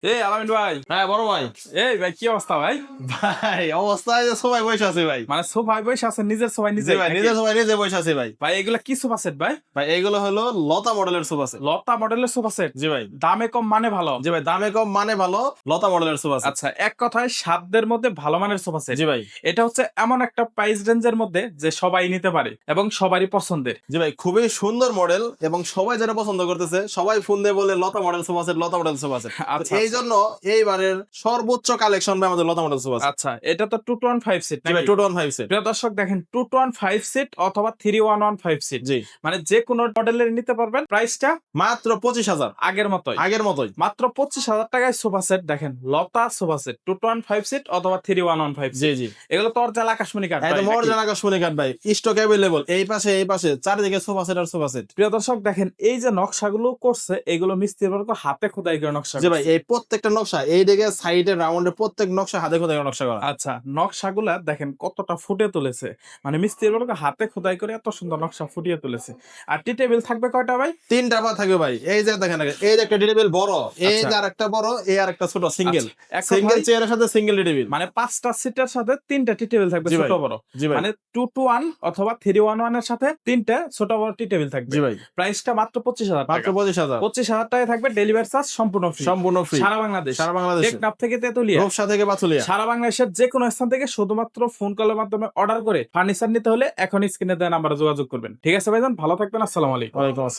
এই আলামিন ভাই। হ্যাঁ বড় ভাই। এই ভাই কি অবস্থা ভাই? ভাই অবস্থায় যে সবাই বসে আছে ভাই। মানে সোফায় বসে আছেন, নিজের সোফায় জি নিজে ভাই, নিজের সবাই নিজে বসে আছে ভাই। ভাই এগুলা কি সোফা সেট ভাই? ভাই এইগুলো হলো লতা মডেলের সোফা সেট। লতা মডেলের সোফা সেট। জি ভাই। দামে কম মানে ভালো। জি ভাই, দামে কম মানে ভালো, লতা মডেলের সোফা সেট। আচ্ছা, এক কথায় সাধ্যের মধ্যে ভালো মানের সোফা সেট। জি ভাই। এটা হচ্ছে এমন একটা প্রাইস রেঞ্জের মধ্যে যে সবাই নিতে পারে এবং সবারই পছন্দের। জি ভাই, খুবই সুন্দর মডেল এবং সবাই যেটা পছন্দ করতেছে, সবাই ফোন দিয়ে বলে লতা মডেল সোফা সেট, লতা মডেল সোফা সেট। আচ্ছা, এই জন্য এইবারের সর্বোচ্চ কালেকশন ভাই আমাদের লতা মডেল সোফা সেট। আচ্ছা, এটা তো 215 সিট জি ভাই, নাকি? 215 সেট। প্রিয় দর্শক দেখেন, 215 সিট অথবা 3115 সিট, জি, মানে যে কোনো মডেলের নিতে পারবেন। প্রাইসটা মাত্র 25,000 আগের মতোই। আগের মতোই। মাত্র 25,000 টাকায় সোফা সেট দেখেন, লতা সোফা সেট 215 সিট অথবা 3115 জি সিট। জি, এগুলো তো অরজাল আকাশমণি কাঠ ভাই একদম নাকি? অরিজিনাল আকাশমণি কাঠ ভাই। স্টক অ্যাভেলেবল, এই পাশে এই পাশে চারিদিকে সোফা সেট আর সোফা সেট। প্রিয় দর্শক দেখেন, এই যে নকশাগুলো করছে এগুলো মিস্ত্রি বর্গ হাতে খোদাই করে নকশা জি ভাই, করছে। এই প্রত্যেকটা নকশা, এই দিকে সাইডে রাউন্ডে প্রত্যেক নকশা হাতে খোদাই করা নকশা করা। আচ্ছা, নকশাগুলা দেখেন কতটা ফুটে তুলেছে, মানে মিস্ত্রি বর্গ হাতে খোদাই করে এত সুন্দর নকশা ফুটিয়ে তুলেছে। আর টি টেবিল থাকবে কয়টা ভাই? তিনটা পা থাকবে ভাই। এই যে দেখেন, এই যে একটা টেবিল বড়, এই আচ্ছা। যে আরেকটা বড়, এই আরেকটা ছোট, সিঙ্গেল। আচ্ছা, এক সিঙ্গেল কথায় চেয়ারের সাথে সিঙ্গেল টেবিল। মানে 5টা সিটের সাথে 3টা টি টেবিল থাকবে জি ছোট ভাই। বড়। জি ভাই। মানে 2 to 1 অথবা 3-1-1 এর সাথে 3টে ছোট বড় টি টেবিল থাকবে। জি ভাই, প্রাইসটা মাত্র 25,000 মাত্র টাকা। 25,000 25,000 টাকায় থাকবে, ডেলিভারি চার্জ সম্পূর্ণ ফ্রি। সম্পূর্ণ ফ্রি সারা বাংলাদেশ। সারা বাংলাদেশে, টেকনাফ থেকে তেতুলিয়া, রূপসা থেকে পাথুলিয়া। সারা বাংলাদেশের যে কোনো স্থান থেকে শুধুমাত্র ফোন কলের মাধ্যমে অর্ডার করে ফার্নিচার নিতে হলে এখন স্ক্রিনে দেওয়া নাম্বারে যোগাযোগ করবেন। ঠিক আছে ভাইজান, ভালো থাকবেন। আসসালামু আলাইকুম। ওয়ালাইকুম আসসালাম।